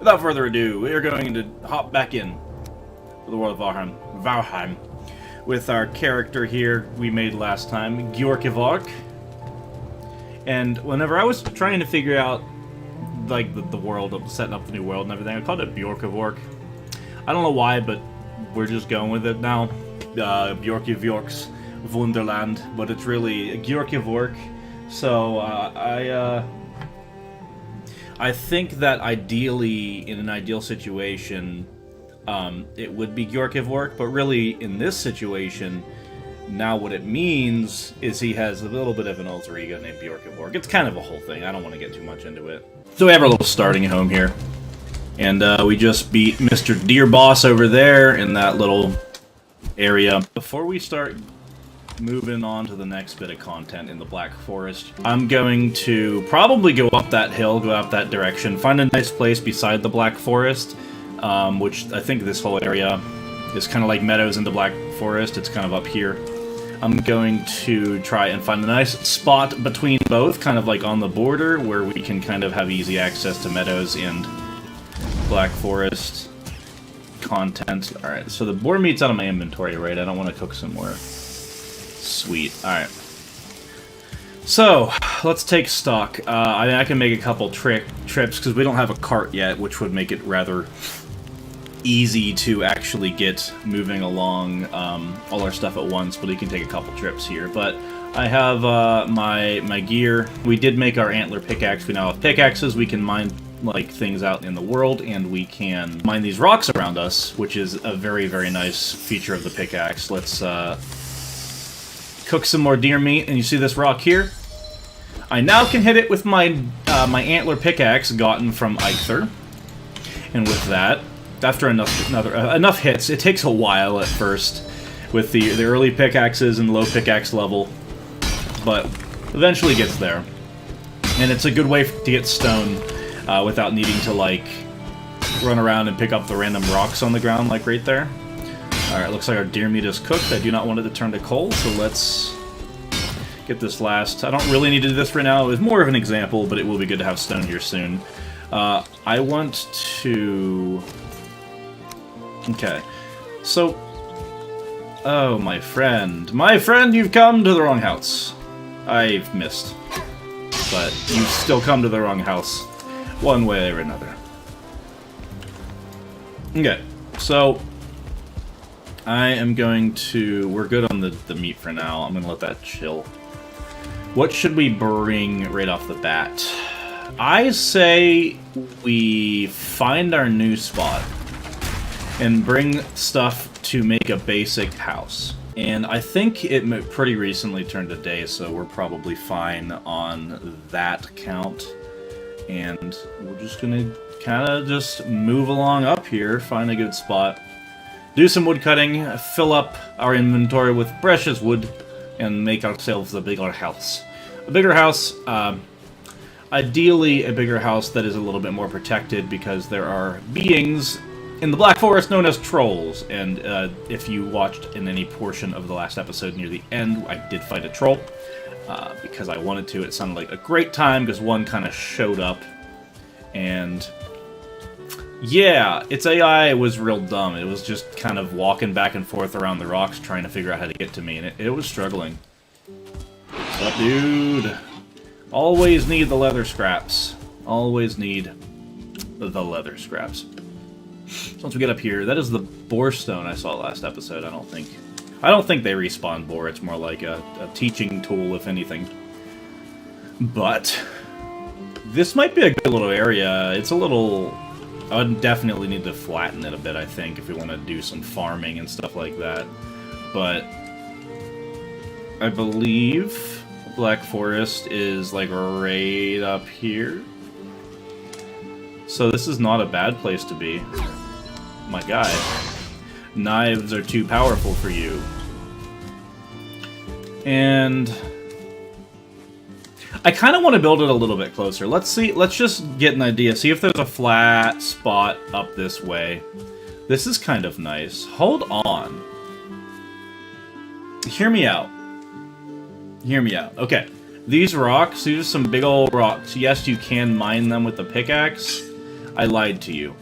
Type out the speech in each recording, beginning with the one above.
without further ado, we are going to hop back in to the world of Valheim with our character here we made last time, Gjorkivork. And whenever I was trying to figure out like the world of setting up the new world and everything, I called it Bjorkivork. I don't know why, but we're just going with it now. Bjorkivork's Wunderland, but it's really Gjorkivork. So I think that ideally, in an ideal situation, it would be Gjorkivork, but really in this situation, now what it means is he has a little bit of an alter ego named Bjorkivork. It's kind of a whole thing. I don't want to get too much into it. So we have our little starting home here. And we just beat Mr. Deer Boss over there in that little area. Before we start moving on to the next bit of content in the Black Forest, I'm going to probably go up that hill, go up that direction, find a nice place beside the Black Forest, which I think this whole area is kind of like meadows in the Black Forest. It's kind of up here. I'm going to try and find a nice spot between both, kind of like on the border, where we can kind of have easy access to meadows and Black Forest content. Alright, so the boar meat's out of my inventory, right? I don't want to cook some more. Sweet. Alright. So, let's take stock. I mean, I can make a couple trips, because we don't have a cart yet, which would make it rather easy to actually get moving along all our stuff at once, but we can take a couple trips here. But I have my gear. We did make our antler pickaxe. We now have pickaxes. We can mine like things out in the world, and we can mine these rocks around us, which is a very, very nice feature of the pickaxe. Let's cook some more deer meat, and you see this rock here? I now can hit it with my my antler pickaxe gotten from Eikthyr, and with that, after enough hits, it takes a while at first with the early pickaxes and low pickaxe level, but eventually gets there. And it's a good way to get stone without needing to like run around and pick up the random rocks on the ground like right there. Alright, looks like our deer meat is cooked. I do not want it to turn to coal, so let's get this last. I don't really need to do this right now. It was more of an example, but it will be good to have stone here soon. I want to... Okay, so... Oh, my friend. My friend, you've come to the wrong house. I've missed. But you've still come to the wrong house, one way or another. Okay, so... I am going to... We're good on the meat for now. I'm going to let that chill. What should we bring right off the bat? I say we find our new spot and bring stuff to make a basic house. And I think it pretty recently turned to day, so we're probably fine on that count. And we're just gonna kind of just move along up here, find a good spot, do some wood cutting, fill up our inventory with precious wood, and make ourselves a bigger house. A bigger house, ideally a bigger house that is a little bit more protected, because there are beings in the Black Forest known as trolls, and if you watched in any portion of the last episode near the end, I did fight a troll, because I wanted to. It sounded like a great time, because one kind of showed up, and yeah, its AI was real dumb. It was just kind of walking back and forth around the rocks trying to figure out how to get to me, and it was struggling. What's up, dude? Always need the leather scraps. Always need the leather scraps. So once we get up here, that is the boar stone I saw last episode. I don't think they respawn boar. It's more like a teaching tool, if anything. But this might be a good little area. It's a little... I would definitely need to flatten it a bit, I think, if we want to do some farming and stuff like that. But I believe Black Forest is like right up here. So this is not a bad place to be. My guy. Knives are too powerful for you. And I kind of want to build it a little bit closer. Let's see. Let's just get an idea. See if there's a flat spot up this way. This is kind of nice. Hold on. Hear me out. Hear me out. Okay. These rocks, these are some big old rocks. Yes, you can mine them with the pickaxe. I lied to you.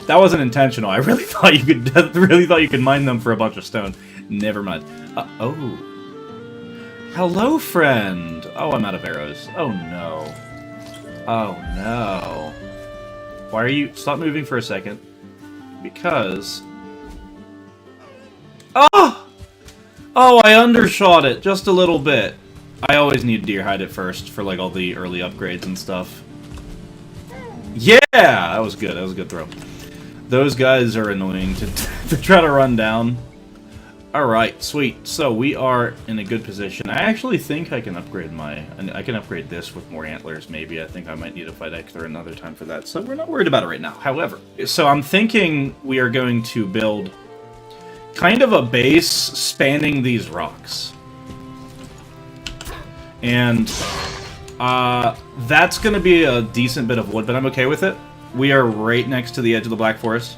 That wasn't intentional. I really thought you could mine them for a bunch of stone. Never mind. Oh. Hello, friend. Oh, I'm out of arrows. Oh no. Oh no. Why are you... Stop moving for a second. Because... Oh! Oh, I undershot it just a little bit. I always need to deer hide it first for like all the early upgrades and stuff. Yeah! That was good. That was a good throw. Those guys are annoying to try to run down. Alright, sweet. So we are in a good position. I actually think I can upgrade I can upgrade this with more antlers, maybe. I think I might need to fight Ector another time for that. So we're not worried about it right now. However, so I'm thinking we are going to build kind of a base spanning these rocks. And that's going to be a decent bit of wood, but I'm okay with it. We are right next to the edge of the Black Forest.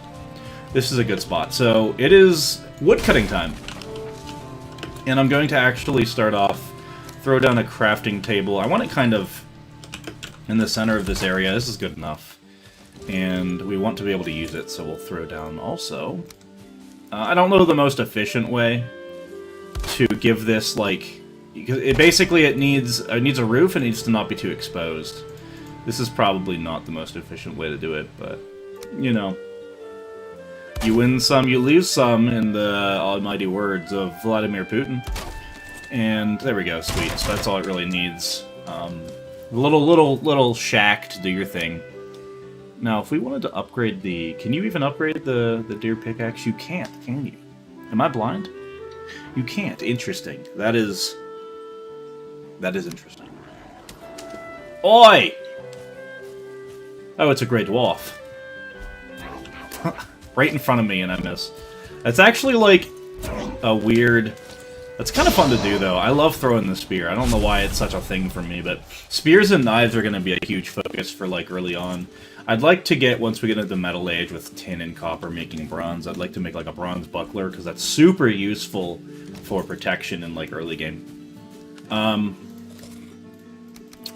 This is a good spot. So it is wood cutting time. And I'm going to actually start off, throw down a crafting table. I want it kind of in the center of this area. This is good enough. And we want to be able to use it, so we'll throw down also. I don't know the most efficient way to give this, like... it needs a roof and it needs to not be too exposed. This is probably not the most efficient way to do it, but, you know. You win some, you lose some, in the almighty words of Vladimir Putin. And there we go, sweet. So that's all it really needs. Little shack to do your thing. Now, if we wanted to upgrade the... Can you even upgrade the deer pickaxe? You can't, can you? Am I blind? You can't. Interesting. That is interesting. Oi! Oh, it's a great dwarf. Right in front of me, and I miss. That's actually, like, a weird... That's kind of fun to do, though. I love throwing the spear. I don't know why it's such a thing for me, but spears and knives are going to be a huge focus for, like, early on. I'd like to get, once we get into the Metal Age with tin and copper making bronze, I'd like to make, like, a bronze buckler, because that's super useful for protection in, like, early game.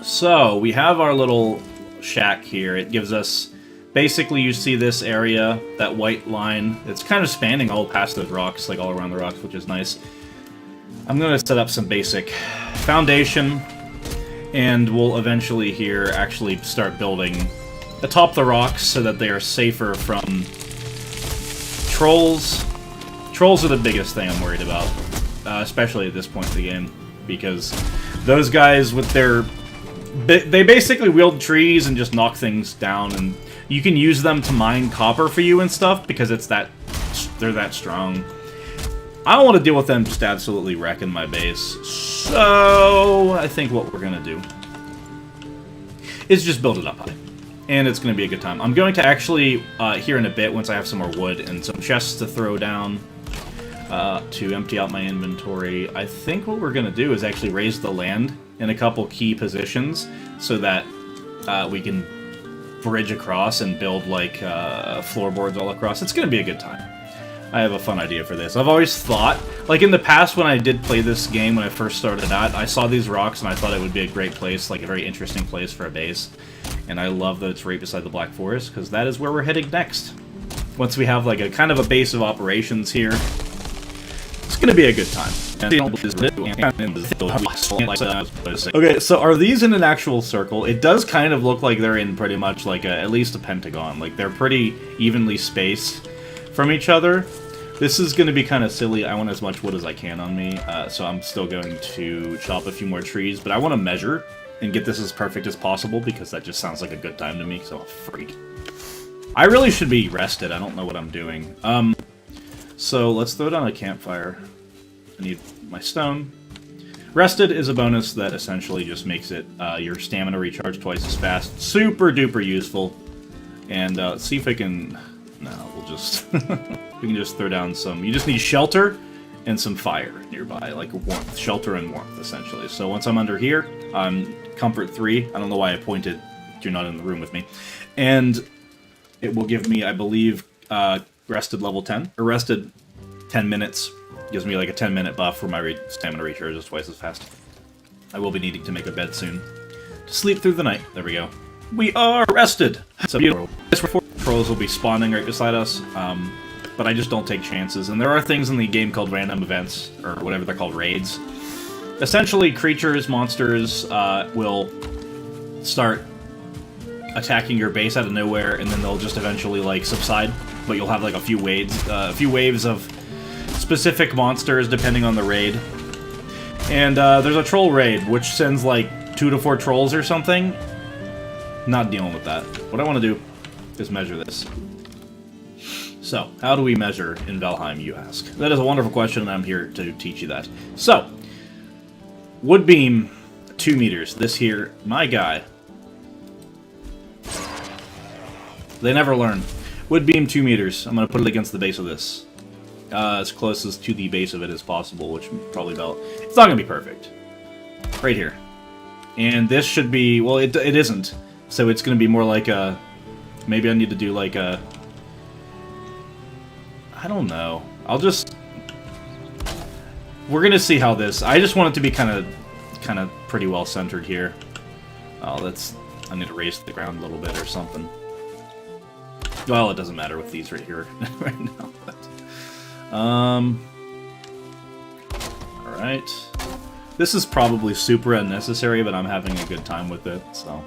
So, we have our little shack here. It gives us... Basically, you see this area, that white line. It's kind of spanning all past those rocks, like all around the rocks, which is nice. I'm going to set up some basic foundation, and we'll eventually here actually start building atop the rocks so that they are safer from trolls. Trolls are the biggest thing I'm worried about, especially at this point in the game, because those guys with their... They basically wield trees and just knock things down, and you can use them to mine copper for you and stuff, because they're that strong. I don't want to deal with them just absolutely wrecking my base, so I think what we're going to do is just build it up high, and it's going to be a good time. I'm going to actually, here in a bit, once I have some more wood and some chests to throw down, to empty out my inventory, I think what we're going to do is actually raise the land in a couple key positions so that we can bridge across and build, like, floorboards all across. It's going to be a good time. I have a fun idea for this. I've always thought, like in the past when I did play this game when I first started out, I saw these rocks and I thought it would be a great place, like a very interesting place for a base. And I love that it's right beside the Black Forest, because that is where we're heading next. Once we have like a kind of a base of operations here, it's going to be a good time. Okay, so are these in an actual circle? It does kind of look like they're in pretty much like at least a pentagon. Like they're pretty evenly spaced from each other. This is going to be kind of silly. I want as much wood as I can on me, so I'm still going to chop a few more trees, but I want to measure and get this as perfect as possible because that just sounds like a good time to me, so I'm a freak. I really should be rested. I don't know what I'm doing. So let's throw down a campfire. I need my stone. Rested is a bonus that essentially just makes it your stamina recharge twice as fast. Super duper useful. And let's see if I can... No, we'll just... we can just throw down some... You just need shelter and some fire nearby, like warmth. Shelter and warmth, essentially. So once I'm under here, I'm comfort 3. I don't know why I pointed. You're not in the room with me. And it will give me, I believe, rested level 10. Or rested 10 minutes. Gives me like a 10-minute buff where my stamina recharges twice as fast. I will be needing to make a bed soon. To sleep through the night. There we go. We are arrested! So beautiful. Trolls will be spawning right beside us, but I just don't take chances. And there are things in the game called random events, or whatever they're called, raids. Essentially, creatures, monsters, will start attacking your base out of nowhere, and then they'll just eventually, like, subside. But you'll have, like, a few waves of specific monsters, depending on the raid. And, there's a troll raid, which sends, like, 2 to 4 trolls or something. Not dealing with that. What I want to do is measure this. So, how do we measure in Valheim, you ask? That is a wonderful question, and I'm here to teach you that. So, wood beam, 2 meters. This here, my guy. They never learn. Wood beam, 2 meters. I'm going to put it against the base of this. As close as to the base of it as possible, which probably about... It's not going to be perfect. Right here. And this should be... Well, it isn't. So it's going to be more like a... Maybe I need to do like a... I don't know. I'll just... We're going to see how this... I just want it to be kind of pretty well centered here. Oh, that's... I need to raise the ground a little bit or something. Well, it doesn't matter with these right here right now. But, alright. This is probably super unnecessary, but I'm having a good time with it, so...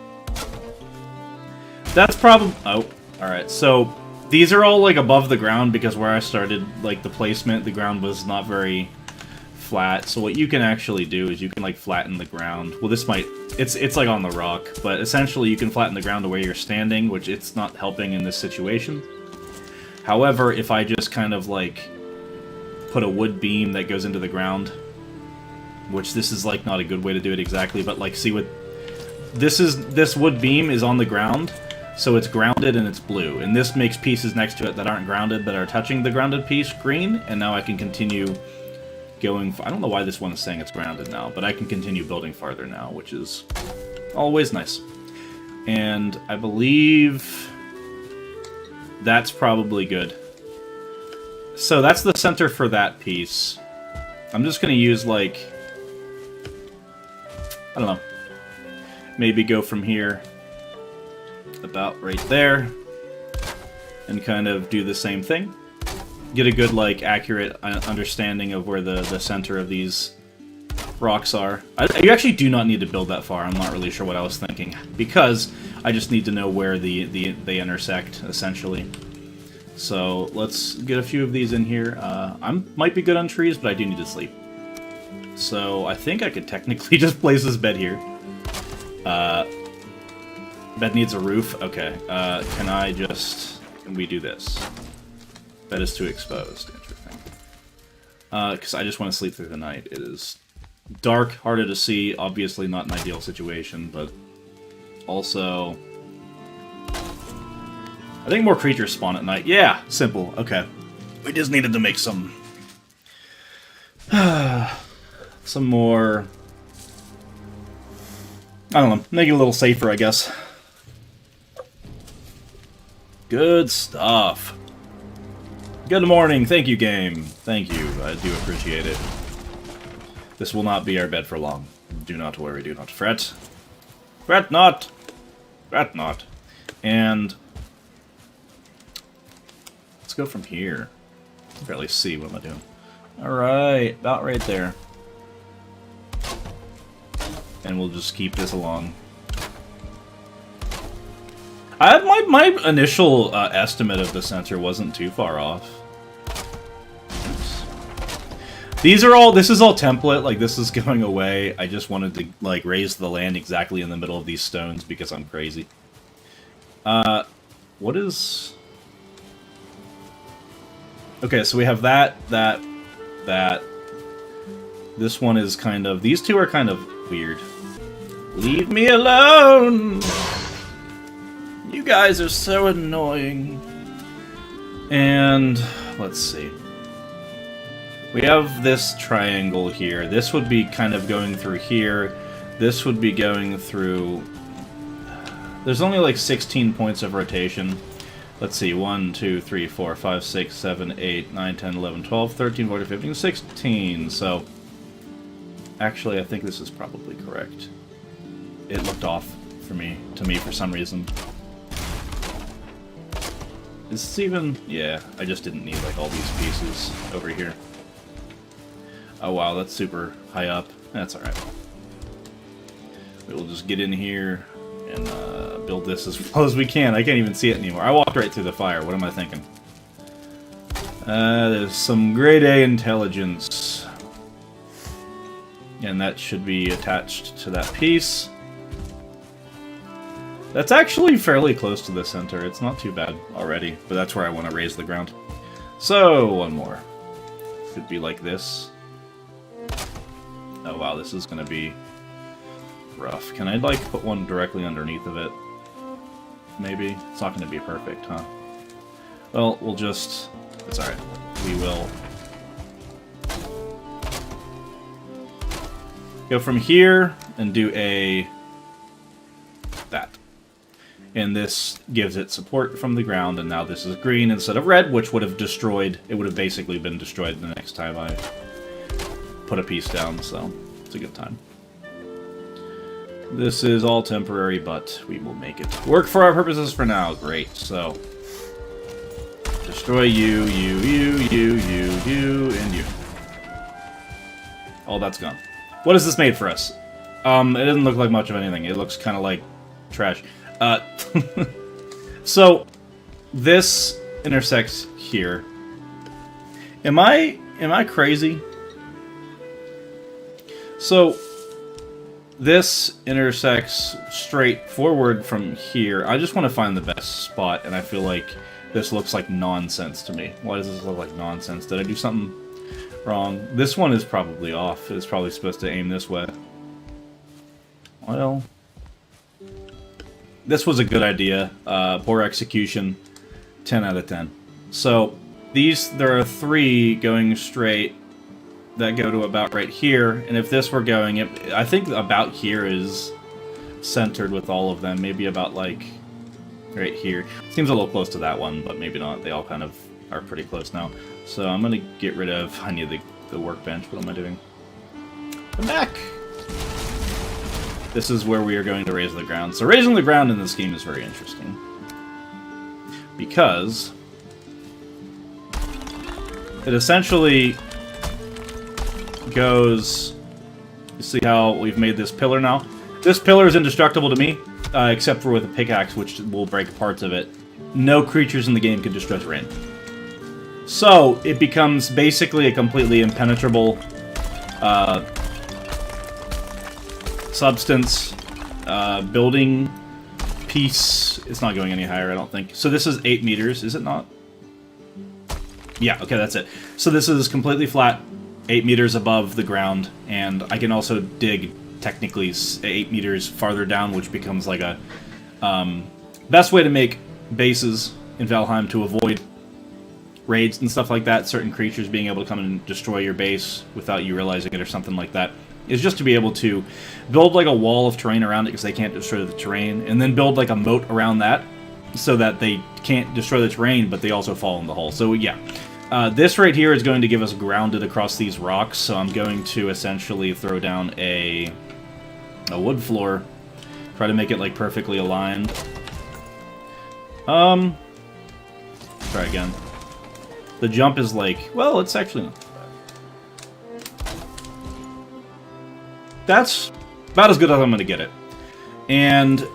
That's probably... Oh, alright, so... These are all, like, above the ground, because where I started, like, the placement, the ground was not very flat. So what you can actually do is you can, like, flatten the ground. Well, this might... It's like, on the rock, but essentially you can flatten the ground to where you're standing, which it's not helping in this situation. However, if I just kind of, like, put a wood beam that goes into the ground, which this is, like, not a good way to do it exactly, but, like, see what... This wood beam is on the ground, so it's grounded and it's blue. And this makes pieces next to it that aren't grounded, that are touching the grounded piece, green, and now I can continue going... I don't know why this one is saying it's grounded now, but I can continue building farther now, which is always nice. And I believe that's probably good. So that's the center for that piece. I'm just going to use, like... I don't know. Maybe go from here about right there and kind of do the same thing. Get a good, like, accurate understanding of where the center of these rocks are. You actually do not need to build that far. I'm not really sure what I was thinking, because I just need to know where they intersect, essentially. So let's get a few of these in here. I might be good on trees, but I do need to sleep. So I think I could technically just place this bed here. Bed needs a roof. Okay. Can we do this? Bed is too exposed. Interesting. Because I just want to sleep through the night. It is dark, harder to see. Obviously not an ideal situation, but also... I think more creatures spawn at night. Yeah, simple. Okay. We just needed to make some... some more... I don't know. Make it a little safer, I guess. Good stuff. Good morning. Thank you, game. Thank you. I do appreciate it. This will not be our bed for long. Do not worry. Do not fret. Fret not. Fret not. And... let's go from here. I can barely see. What am I doing? Alright. About right there. And we'll just keep this along. My initial estimate of the center wasn't too far off. Oops. This is all template, like this is going away. I just wanted to like raise the land exactly in the middle of these stones because I'm crazy. What is... Okay, so we have that. This one is kind of... These two are kind of weird. Leave me alone! You guys are so annoying. And let's see. We have this triangle here. This would be kind of going through here. This would be going through... There's only like 16 points of rotation. Let's see. 1, 2, 3, 4, 5, 6, 7, 8, 9, 10, 11, 12, 13, 14, 15, 16. So, actually, I think this is probably correct. It looked off to me for some reason. Is this even... Yeah, I just didn't need, like, all these pieces over here. Oh, wow, that's super high up. That's alright. We'll just get in here and build this as well as we can. I can't even see it anymore. I walked right through the fire. What am I thinking? There's some grade A intelligence. And that should be attached to that piece. That's actually fairly close to the center. It's not too bad already, but that's where I want to raise the ground. So, one more. Could be like this. Oh wow, this is going to be rough. Can I, like, put one directly underneath of it? Maybe? It's not going to be perfect, huh? Well, we'll just... It's alright. We will... go from here and do a... that. And this gives it support from the ground, and now this is green instead of red, which would have destroyed... It would have basically been destroyed the next time I put a piece down, so it's a good time. This is all temporary, but we will make it work for our purposes for now. Great, so... Destroy you, and you. All that's gone. What is this made for us? It doesn't look like much of anything. It looks kind of like trash. So, this intersects here. Am I crazy? So, this intersects straight forward from here. I just want to find the best spot, and I feel like this looks like nonsense to me. Why does this look like nonsense? Did I do something wrong? This one is probably off. It's probably supposed to aim this way. Well... This was a good idea. Poor execution. 10 out of 10. So, there are 3 going straight that go to about right here, and if this were going, I think about here is centered with all of them. Maybe about, like, right here. Seems a little close to that one, but maybe not. They all kind of are pretty close now. So I'm going to get rid of... I need the workbench. What am I doing? Come back! This is where we are going to raise the ground. So raising the ground in this game is very interesting. Because it essentially goes... You see how we've made this pillar now? This pillar is indestructible to me, except for with a pickaxe, which will break parts of it. No creatures in the game can destroy terrain. So it becomes basically a completely impenetrable substance, building piece. It's not going any higher, I don't think. So this is 8 meters, is it not? Yeah, okay, that's it. So this is completely flat, 8 meters above the ground, and I can also dig, technically, 8 meters farther down, which becomes like a... best way to make bases in Valheim to avoid raids and stuff like that, certain creatures being able to come and destroy your base without you realizing it or something like that, is just to be able to build like a wall of terrain around it because they can't destroy the terrain, and then build like a moat around that so that they can't destroy the terrain, but they also fall in the hole. So yeah, this right here is going to give us grounded across these rocks, so I'm going to essentially throw down a wood floor, try to make it like perfectly aligned. Try again. The jump is like, well, it's actually not bad. That's about as good as I'm going to get it. And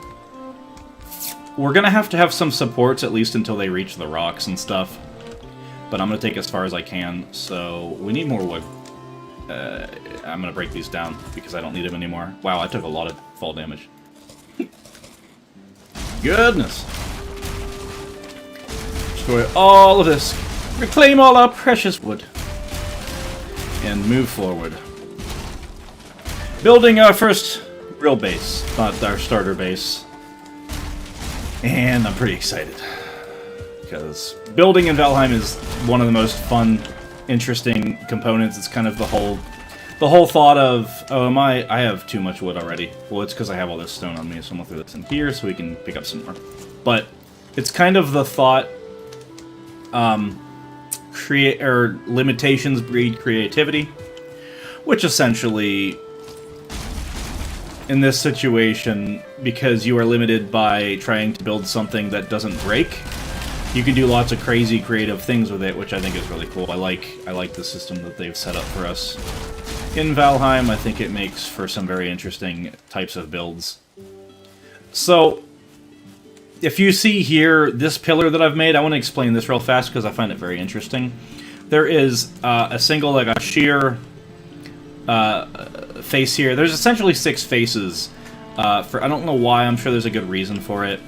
we're going to have some supports at least until they reach the rocks and stuff. But I'm going to take as far as I can, so we need more wood. I'm going to break these down because I don't need them anymore. Wow, I took a lot of fall damage. Goodness. Destroy all of this. Reclaim all our precious wood. And move forward. Building our first real base, not our starter base. And I'm pretty excited. Because building in Valheim is one of the most fun, interesting components. It's kind of the whole thought of, oh, I have too much wood already. Well, it's because I have all this stone on me, so I'm going to throw this in here so we can pick up some more. But it's kind of the thought, limitations breed creativity, which essentially, in this situation, because you are limited by trying to build something that doesn't break, you can do lots of crazy creative things with it, which I think is really cool. I like the system that they've set up for us in Valheim. I think it makes for some very interesting types of builds. So, if you see here, this pillar that I've made, I want to explain this real fast because I find it very interesting. There is a single, like a sheer face here. There's essentially 6 faces. I don't know why, I'm sure there's a good reason for it.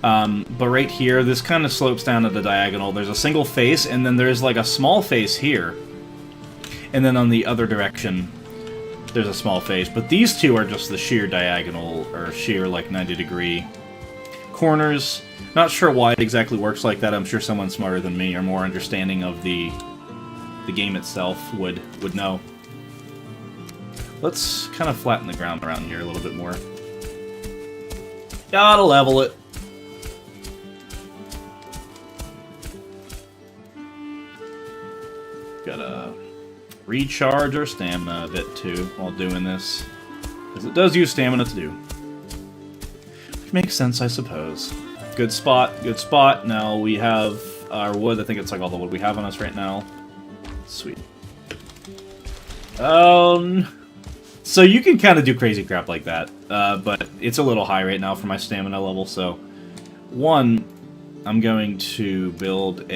But right here, this kind of slopes down at the diagonal. There's a single face, and then there's like a small face here. And then on the other direction, there's a small face. But these two are just the sheer diagonal, or sheer like 90-degree corners. Not sure why it exactly works like that. I'm sure someone smarter than me or more understanding of the game itself would know. Let's kind of flatten the ground around here a little bit more. Gotta level it. Gotta recharge our stamina a bit too while doing this, because it does use stamina to do. Which makes sense, I suppose. Good spot, good spot. Now we have our wood. I think it's like all the wood we have on us right now. Sweet. So you can kind of do crazy crap like that, but it's a little high right now for my stamina level, so... One, I'm going to build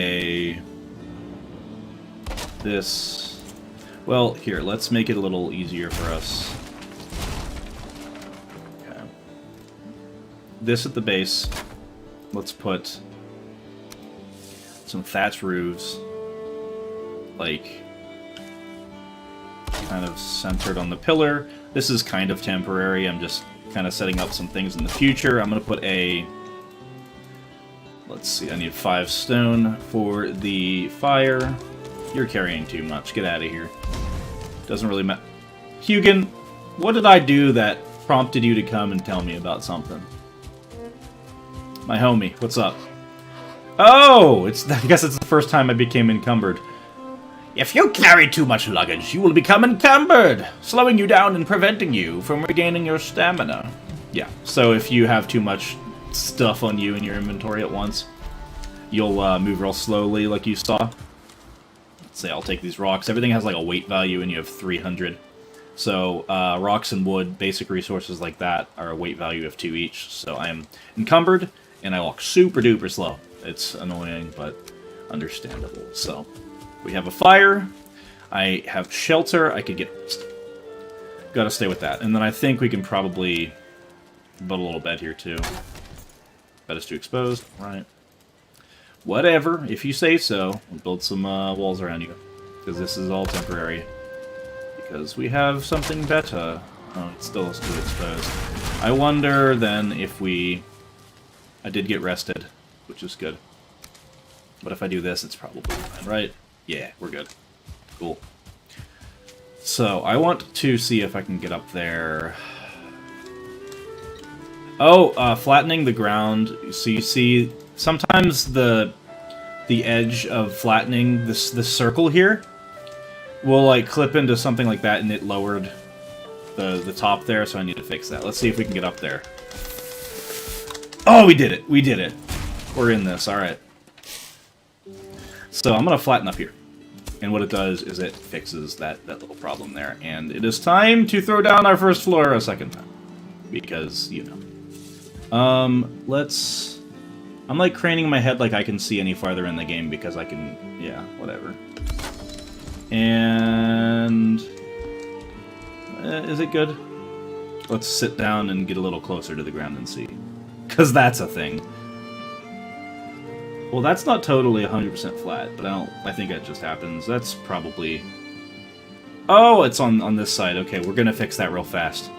this... Well, here, let's make it a little easier for us. Okay. This at the base. Let's put some thatch roofs, like, kind of centered on the pillar. This is kind of temporary. I'm just kind of setting up some things in the future. I'm going to put a... Let's see, I need 5 stone for the fire. You're carrying too much. Get out of here. Doesn't really matter. Hugin, what did I do that prompted you to come and tell me about something? My homie, what's up? Oh! I guess it's the first time I became encumbered. If you carry too much luggage, you will become encumbered, slowing you down and preventing you from regaining your stamina. Yeah, so if you have too much stuff on you in your inventory at once, you'll move real slowly like you saw. Let's say I'll take these rocks. Everything has like a weight value and you have 300. So rocks and wood, basic resources like that, are a weight value of 2 each. So I am encumbered and I walk super duper slow. It's annoying, but understandable. So we have a fire. I have shelter. I could get... Gotta stay with that. And then I think we can probably build a little bed here too. Bed is too exposed. Right. Whatever. If you say so. We'll build some walls around you. Because this is all temporary. Because we have something better. Oh, it still is too exposed. I wonder then if we... I did get rested, which is good. But if I do this, it's probably fine, right? Yeah, we're good. Cool. So, I want to see if I can get up there. Oh, flattening the ground. So you see, sometimes the edge of flattening this circle here will like clip into something like that, and it lowered the top there, so I need to fix that. Let's see if we can get up there. Oh, we did it! We did it! We're in this, alright. So I'm gonna flatten up here. And what it does is it fixes that little problem there. And it is time to throw down our first floor a second time. Because, you know. Let's... I'm like craning my head like I can see any farther in the game because I can... Yeah, whatever. And... is it good? Let's sit down and get a little closer to the ground and see. Because that's a thing. Well, that's not totally 100% flat, but I think it just happens. That's probably... Oh, it's on this side. Okay, we're gonna fix that real fast.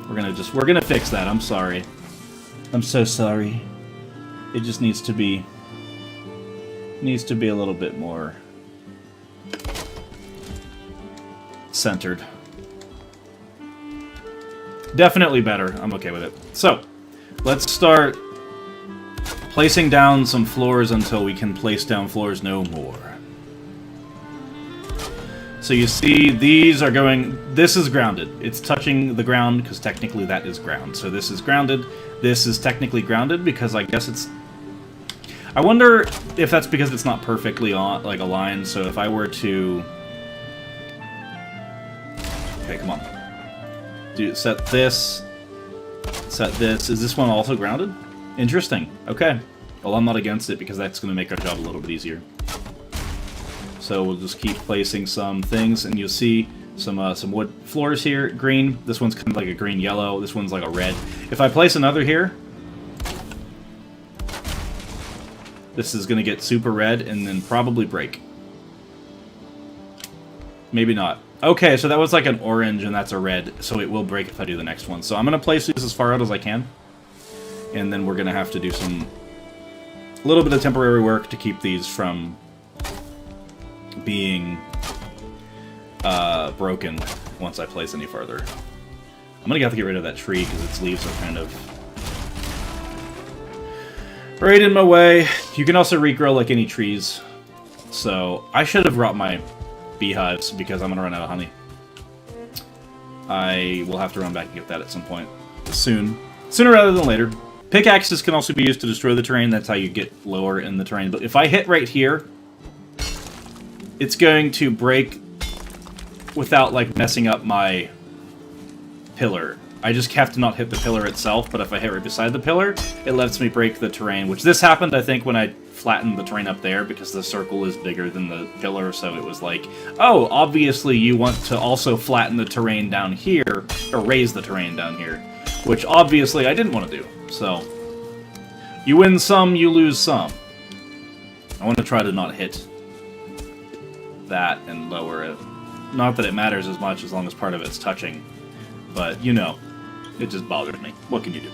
We're gonna fix that. I'm sorry. I'm so sorry. It just needs to be a little bit more centered. Definitely better. I'm okay with it. So, let's start placing down some floors until we can place down floors no more. So you see, these are going... This is grounded. It's touching the ground, because technically that is ground. So this is grounded. This is technically grounded, because I guess it's... I wonder if that's because it's not perfectly on, like, aligned. So if I were to... Okay, come on. Set this. Set this. Is this one also grounded? Interesting. Okay. Well, I'm not against it, because that's going to make our job a little bit easier. So we'll just keep placing some things, and you'll see some wood floors here. Green. This one's kind of like a green-yellow. This one's like a red. If I place another here, this is going to get super red and then probably break. Maybe not. Okay, so that was like an orange, and that's a red, so it will break if I do the next one. So I'm going to place these as far out as I can, and then we're going to have to do a little bit of temporary work to keep these from being broken once I place any further. I'm gonna have to get rid of that tree because its leaves are kind of right in my way. You can also regrow like any trees. So I should have brought my beehives because I'm gonna run out of honey. I will have to run back and get that at some point soon. Sooner rather than later. Pickaxes can also be used to destroy the terrain. That's how you get lower in the terrain. But if I hit right here, it's going to break without, like, messing up my pillar. I just have to not hit the pillar itself, but if I hit right beside the pillar, it lets me break the terrain, which this happened, I think, when I flattened the terrain up there, because the circle is bigger than the pillar, so it was like, oh, obviously you want to also flatten the terrain down here, or raise the terrain down here, which obviously I didn't want to do, so... You win some, you lose some. I want to try to not hit that and lower it. Not that it matters as much as long as part of it's touching, but you know, it just bothers me. What can you do?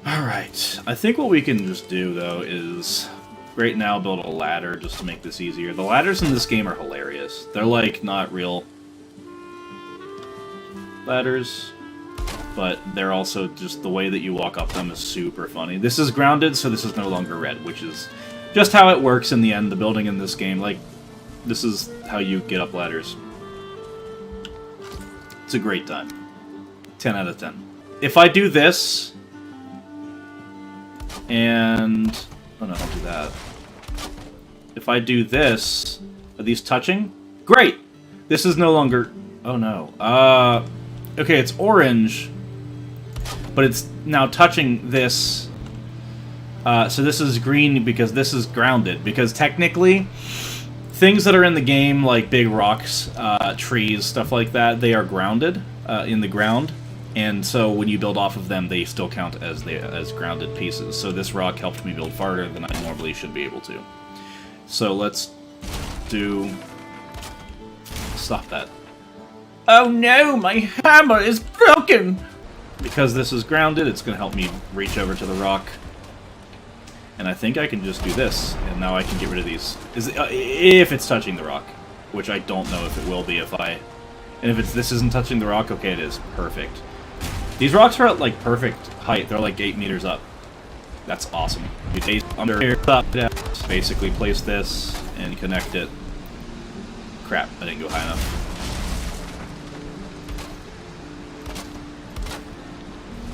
Alright, I think what we can just do though is right now build a ladder just to make this easier. The ladders in this game are hilarious. They're like not real ladders, but they're also just the way that you walk up them is super funny. This is grounded, so this is no longer red, which is just how it works in the end, the building in this game. Like, this is how you get up ladders. It's a great time. 10 out of 10. If I do this, and... Oh no, don't do that. If I do this, are these touching? Great! This is no longer... Oh no. Okay, it's orange, but it's now touching this... so this is green because this is grounded. Because technically, things that are in the game, like big rocks, trees, stuff like that, they are grounded in the ground. And so when you build off of them, they still count as grounded pieces. So this rock helped me build farther than I normally should be able to. So let's do... Stop that. Oh no, my hammer is broken! Because this is grounded, it's going to help me reach over to the rock. And I think I can just do this, and now I can get rid of these. If it's touching the rock, which I don't know if it will be if I... And if this isn't touching the rock, okay, it is. Perfect. These rocks are at, like, perfect height. They're, like, 8 meters up. That's awesome. You take under here, up, basically place this, and connect it. Crap, I didn't go high enough.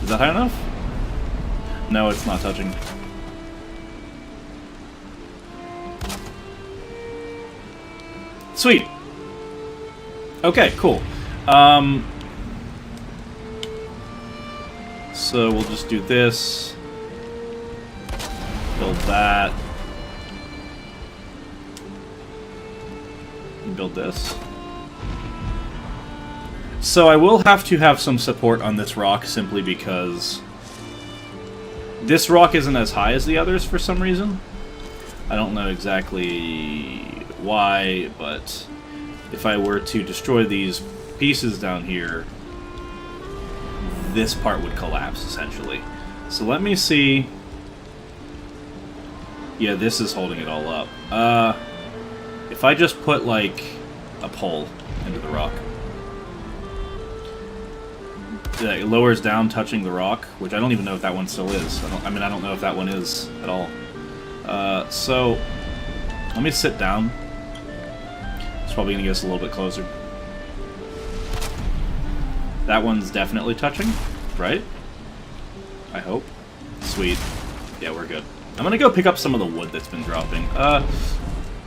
Is that high enough? No, it's not touching. Sweet. Okay, cool. So we'll just do this. Build that. And build this. So I will have to have some support on this rock simply because this rock isn't as high as the others for some reason. I don't know exactly why, but if I were to destroy these pieces down here, this part would collapse, essentially. So let me see... Yeah, this is holding it all up. If I just put, like, a pole into the rock. It lowers down touching the rock, which I don't even know if that one still is. I don't know if that one is at all. So, let me sit down. probably going to get us a little bit closer. That one's definitely touching, right? I hope. Sweet. Yeah, we're good. I'm going to go pick up some of the wood that's been dropping.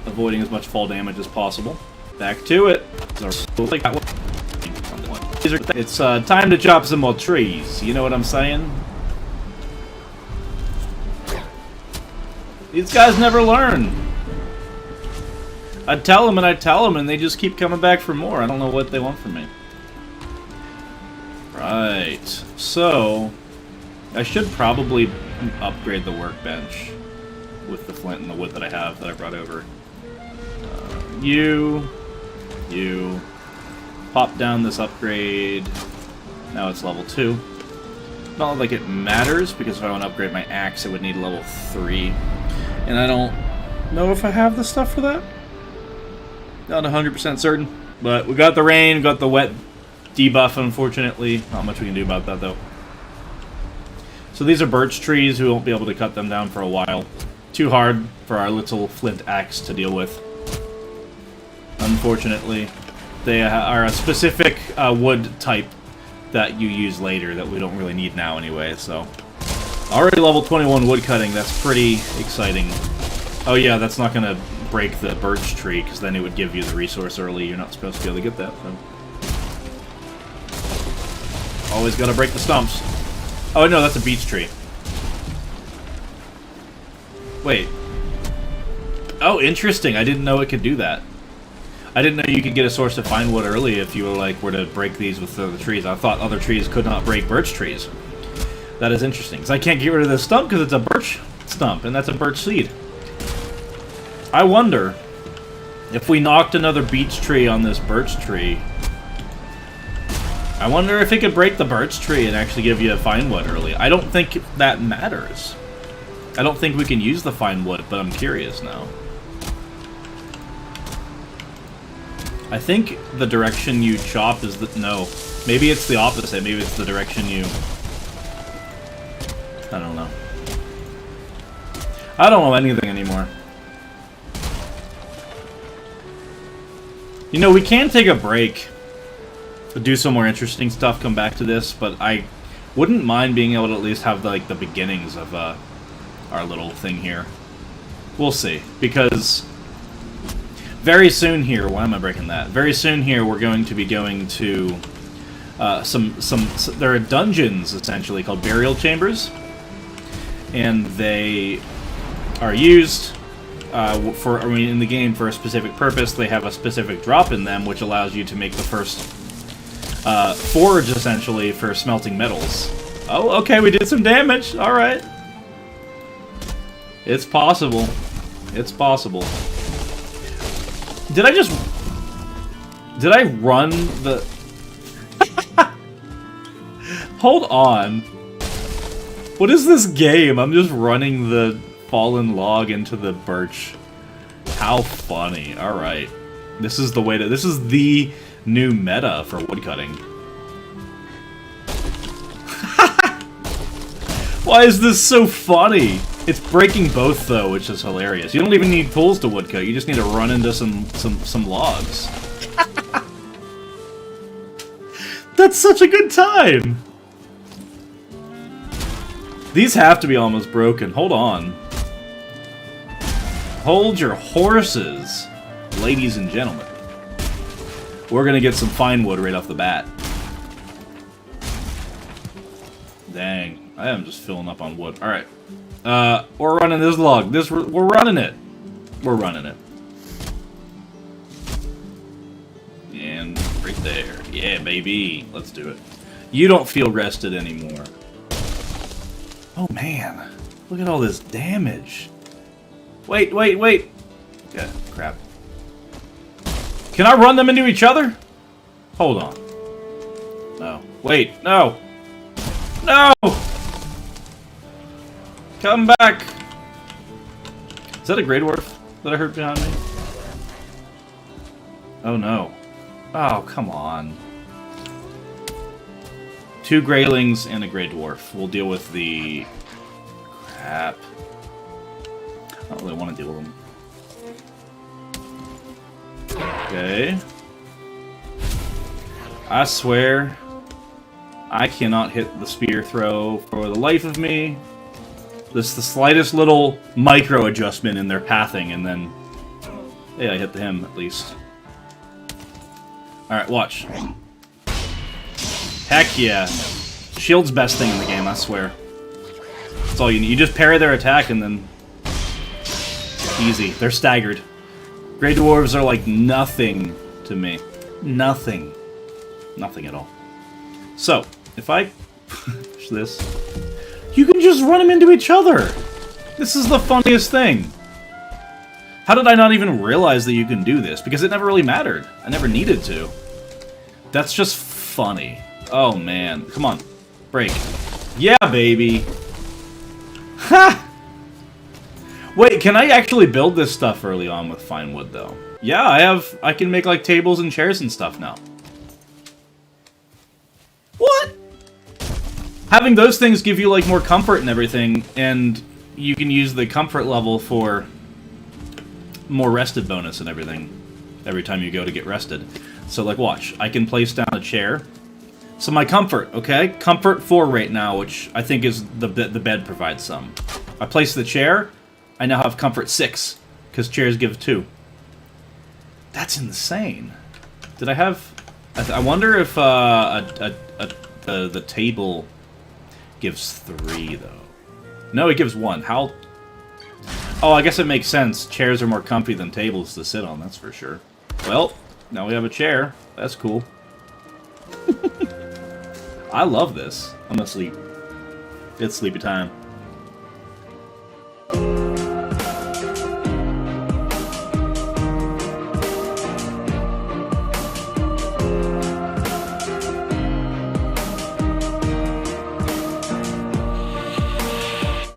Avoiding as much fall damage as possible. Back to it. It's time to chop some more trees. You know what I'm saying? These guys never learn. I tell them and I tell them, and they just keep coming back for more. I don't know what they want from me. Right. So, I should probably upgrade the workbench with the flint and the wood that I have that I brought over. You. Pop down this upgrade. Now it's level 2. Not like it matters, because if I want to upgrade my axe, it would need level 3. And I don't know if I have the stuff for that. Not 100% certain. But we got the rain, got the wet debuff, unfortunately. Not much we can do about that, though. So these are birch trees. We won't be able to cut them down for a while. Too hard for our little flint axe to deal with. Unfortunately. They are a specific wood type that you use later that we don't really need now anyway, so... Already level 21 wood cutting, that's pretty exciting. Oh yeah, that's not going to break the birch tree, because then it would give you the resource early. You're not supposed to be able to get that, so... Always gotta break the stumps. Oh no, that's a beech tree. Wait. Oh, interesting, I didn't know it could do that. I didn't know you could get a source to find wood early if you were to break these with other trees. I thought other trees could not break birch trees. That is interesting, because I can't get rid of this stump because it's a birch stump, and that's a birch seed. I wonder if we knocked another beech tree on this birch tree. I wonder if it could break the birch tree and actually give you a fine wood early. I don't think that matters. I don't think we can use the fine wood, but I'm curious now. I think the direction you chop is the... No. Maybe it's the opposite. Maybe it's the direction you... I don't know. I don't know anything anymore. You know, we can take a break. Do some more interesting stuff, come back to this, but I wouldn't mind being able to at least have, like, the beginnings of our little thing here. We'll see. Because... very soon here, why am I breaking that? Very soon here, we're going to be going to there are dungeons, essentially, called burial chambers. And they are used in the game for a specific purpose. They have a specific drop in them, which allows you to make the first forge, essentially, for smelting metals. Oh, okay, we did some damage. Alright. It's possible. It's possible. Did I run the... Hold on. What is this game? I'm just running the fallen log into the birch. How funny. Alright. This is the way to... This is the new meta for woodcutting. Why is this so funny? It's breaking both, though, which is hilarious. You don't even need tools to woodcut. You just need to run into some logs. That's such a good time! These have to be almost broken. Hold on. Hold your horses, ladies and gentlemen. We're gonna get some fine wood right off the bat. Dang. I am just filling up on wood. Alright. We're running this log. We're running it. We're running it. And right there. Yeah, baby. Let's do it. You don't feel rested anymore. Oh, man. Look at all this damage. Wait. Yeah, crap. Can I run them into each other? Hold on. No. Wait, no. No! Come back! Is that a Grey Dwarf that I heard behind me? Oh no. Oh, come on. 2 Greylings and a Grey Dwarf. We'll deal with the... Crap. I don't really want to deal with them. Okay. I swear, I cannot hit the spear throw for the life of me. This is the slightest little micro adjustment in their pathing, and then... Hey, I hit him, at least. Alright, watch. Heck yeah. Shield's best thing in the game, I swear. That's all you need. You just parry their attack, and then... Easy. They're staggered. Grey Dwarves are like nothing to me. Nothing. Nothing at all. So, if I push this, you can just run them into each other! This is the funniest thing. How did I not even realize that you can do this? Because it never really mattered. I never needed to. That's just funny. Oh man. Come on. Break. Yeah, baby! Ha! Wait, can I actually build this stuff early on with fine wood, though? Yeah, I can make, like, tables and chairs and stuff now. What? Having those things give you, like, more comfort and everything, and you can use the comfort level for more rested bonus and everything every time you go to get rested. So, like, watch. I can place down a chair. So my comfort, okay? Comfort 4 right now, which I think is the bed provides some. I place the chair, I now have comfort 6, because chairs give 2. That's insane. Did I have... I wonder if the table gives 3, though. No, it gives 1. How... Oh, I guess it makes sense. Chairs are more comfy than tables to sit on, that's for sure. Well, now we have a chair. That's cool. I love this. I'm gonna sleep. It's sleepy time.